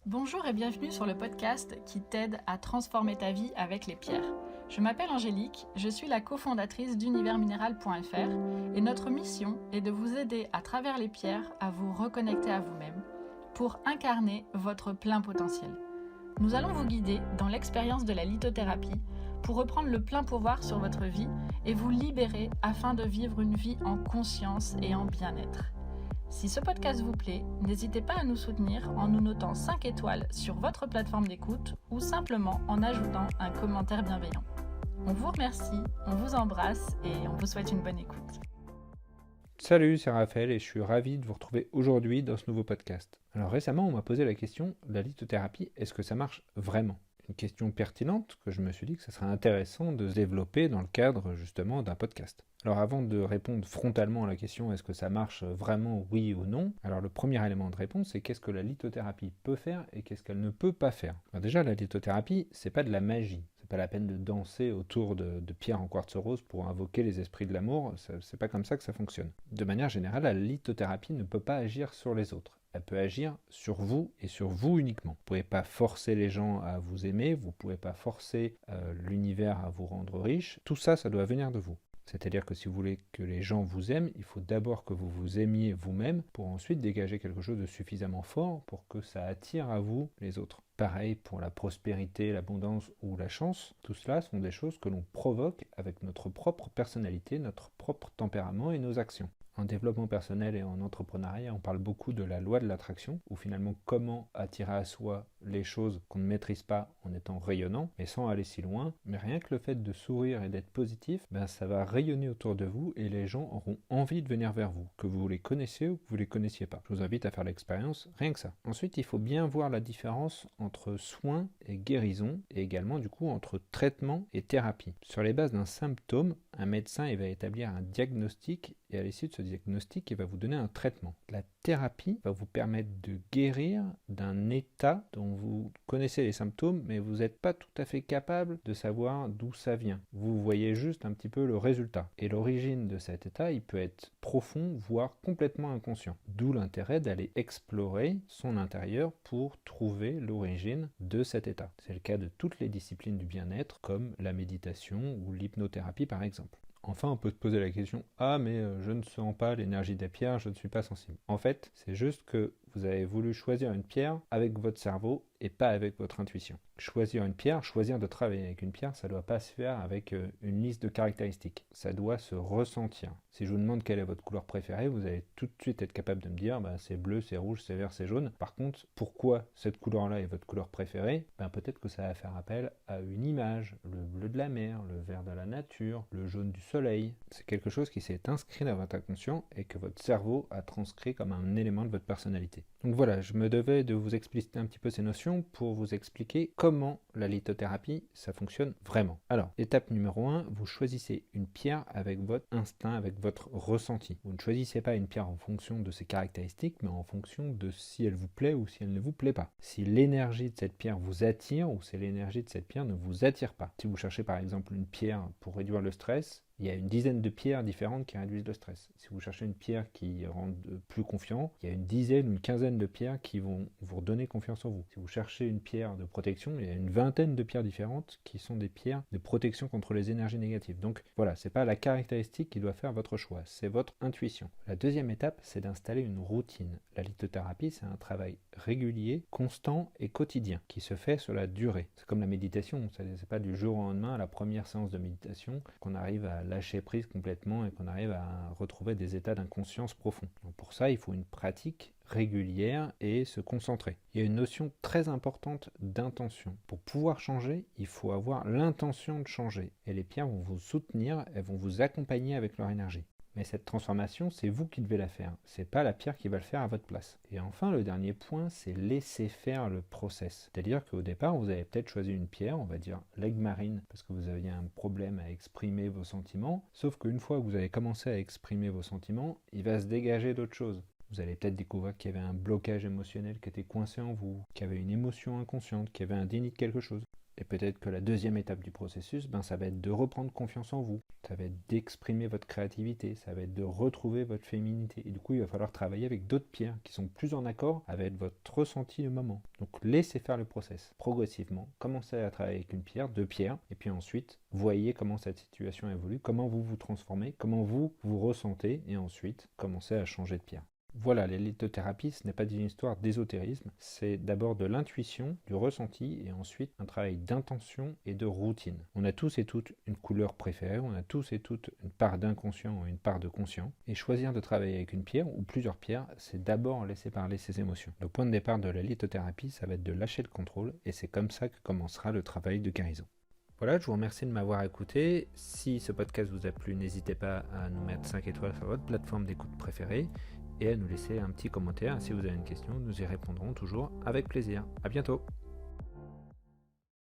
Bonjour et bienvenue sur le podcast qui t'aide à transformer ta vie avec les pierres. Je m'appelle Angélique, je suis la cofondatrice d'universminéral.fr et notre mission est de vous aider à travers les pierres à vous reconnecter à vous-même pour incarner votre plein potentiel. Nous allons vous guider dans l'expérience de la lithothérapie pour reprendre le plein pouvoir sur votre vie et vous libérer afin de vivre une vie en conscience et en bien-être. Si ce podcast vous plaît, n'hésitez pas à nous soutenir en nous notant 5 étoiles sur votre plateforme d'écoute ou simplement en ajoutant un commentaire bienveillant. On vous remercie, on vous embrasse et on vous souhaite une bonne écoute. Salut, c'est Raphaël et je suis ravi de vous retrouver aujourd'hui dans ce nouveau podcast. Alors récemment, on m'a posé la question, la lithothérapie, est-ce que ça marche vraiment ? Une question pertinente que je me suis dit que ça serait intéressant de se développer dans le cadre justement d'un podcast. Alors avant de répondre frontalement à la question est-ce que ça marche vraiment oui ou non, alors le premier élément de réponse c'est qu'est-ce que la lithothérapie peut faire et qu'est-ce qu'elle ne peut pas faire. Alors déjà la lithothérapie c'est pas de la magie, c'est pas la peine de danser autour de pierres en quartz rose pour invoquer les esprits de l'amour, c'est pas comme ça que ça fonctionne. De manière générale la lithothérapie ne peut pas agir sur les autres. Elle peut agir sur vous et sur vous uniquement. Vous ne pouvez pas forcer les gens à vous aimer, vous ne pouvez pas forcer l'univers à vous rendre riche. Tout ça, ça doit venir de vous. C'est-à-dire que si vous voulez que les gens vous aiment, il faut d'abord que vous vous aimiez vous-même pour ensuite dégager quelque chose de suffisamment fort pour que ça attire à vous les autres. Pareil pour la prospérité, l'abondance ou la chance, tout cela sont des choses que l'on provoque avec notre propre personnalité, notre propre tempérament et nos actions. En développement personnel et en entrepreneuriat, on parle beaucoup de la loi de l'attraction, ou finalement comment attirer à soi les choses qu'on ne maîtrise pas en étant rayonnant, mais sans aller si loin. Mais rien que le fait de sourire et d'être positif, ça va rayonner autour de vous et les gens auront envie de venir vers vous, que vous les connaissiez ou que vous les connaissiez pas. Je vous invite à faire l'expérience, rien que ça. Ensuite, il faut bien voir la différence entre soins et guérison, et également du coup entre traitement et thérapie. Sur les bases d'un symptôme, un médecin il va établir un diagnostic et à l'issue de ce diagnostic, il va vous donner un traitement. La thérapie va vous permettre de guérir d'un état dont vous connaissez les symptômes, mais vous n'êtes pas tout à fait capable de savoir d'où ça vient. Vous voyez juste un petit peu le résultat. Et l'origine de cet état, il peut être profond, voire complètement inconscient. D'où l'intérêt d'aller explorer son intérieur pour trouver l'origine de cet état. C'est le cas de toutes les disciplines du bien-être, comme la méditation ou l'hypnothérapie par exemple. Enfin, on peut se poser la question « Ah, mais je ne sens pas l'énergie des pierres, je ne suis pas sensible. » En fait, c'est juste que vous avez voulu choisir une pierre avec votre cerveau et pas avec votre intuition. Choisir une pierre, choisir de travailler avec une pierre, ça ne doit pas se faire avec une liste de caractéristiques. Ça doit se ressentir. Si je vous demande quelle est votre couleur préférée, vous allez tout de suite être capable de me dire c'est bleu, c'est rouge, c'est vert, c'est jaune. Par contre, pourquoi cette couleur-là est votre couleur préférée ? Peut-être que ça va faire appel à une image, le bleu de la mer, le vert de la nature, le jaune du soleil. C'est quelque chose qui s'est inscrit dans votre inconscient et que votre cerveau a transcrit comme un élément de votre personnalité. Donc voilà, je me devais de vous expliciter un petit peu ces notions pour vous expliquer comment la lithothérapie, ça fonctionne vraiment. Alors, étape numéro 1, vous choisissez une pierre avec votre instinct, avec votre ressenti. Vous ne choisissez pas une pierre en fonction de ses caractéristiques, mais en fonction de si elle vous plaît ou si elle ne vous plaît pas. Si l'énergie de cette pierre vous attire ou si l'énergie de cette pierre ne vous attire pas. Si vous cherchez par exemple une pierre pour réduire le stress, il y a une dizaine de pierres différentes qui réduisent le stress. Si vous cherchez une pierre qui rend plus confiant, il y a une dizaine, une quinzaine de pierres qui vont vous redonner confiance en vous. Si vous cherchez une pierre de protection, il y a une vingtaine de pierres différentes qui sont des pierres de protection contre les énergies négatives. Donc voilà, c'est pas la caractéristique qui doit faire votre choix, c'est votre intuition. La deuxième étape, c'est d'installer une routine. La lithothérapie, c'est un travail régulier, constant et quotidien qui se fait sur la durée. C'est comme la méditation, c'est pas du jour au lendemain à la première séance de méditation qu'on arrive à lâcher prise complètement et qu'on arrive à retrouver des états d'inconscience profonds. Donc pour ça, il faut une pratique régulière et se concentrer. Il y a une notion très importante d'intention. Pour pouvoir changer, il faut avoir l'intention de changer. Et les pierres vont vous soutenir, elles vont vous accompagner avec leur énergie. Mais cette transformation, c'est vous qui devez la faire. C'est pas la pierre qui va le faire à votre place. Et enfin, le dernier point, c'est laisser faire le process. C'est-à-dire qu'au départ, vous avez peut-être choisi une pierre, on va dire l'aigle marine, parce que vous aviez un problème à exprimer vos sentiments. Sauf qu'une fois que vous avez commencé à exprimer vos sentiments, il va se dégager d'autres choses. Vous allez peut-être découvrir qu'il y avait un blocage émotionnel qui était coincé en vous, qu'il y avait une émotion inconsciente, qu'il y avait un déni de quelque chose. Et peut-être que la deuxième étape du processus, ça va être de reprendre confiance en vous. Ça va être d'exprimer votre créativité, ça va être de retrouver votre féminité. Et du coup, il va falloir travailler avec d'autres pierres qui sont plus en accord avec votre ressenti du moment. Donc laissez faire le process. Progressivement, commencez à travailler avec une pierre, deux pierres, et puis ensuite, voyez comment cette situation évolue, comment vous vous transformez, comment vous vous ressentez, et ensuite, commencez à changer de pierre. Voilà, les lithothérapies, ce n'est pas une histoire d'ésotérisme, c'est d'abord de l'intuition, du ressenti, et ensuite un travail d'intention et de routine. On a tous et toutes une couleur préférée, on a tous et toutes une part d'inconscient ou une part de conscient, et choisir de travailler avec une pierre ou plusieurs pierres, c'est d'abord laisser parler ses émotions. Le point de départ de la lithothérapie, ça va être de lâcher le contrôle, et c'est comme ça que commencera le travail de guérison. Voilà, je vous remercie de m'avoir écouté. Si ce podcast vous a plu, n'hésitez pas à nous mettre 5 étoiles sur votre plateforme d'écoute préférée et à nous laisser un petit commentaire. Si vous avez une question, nous y répondrons toujours avec plaisir. À bientôt.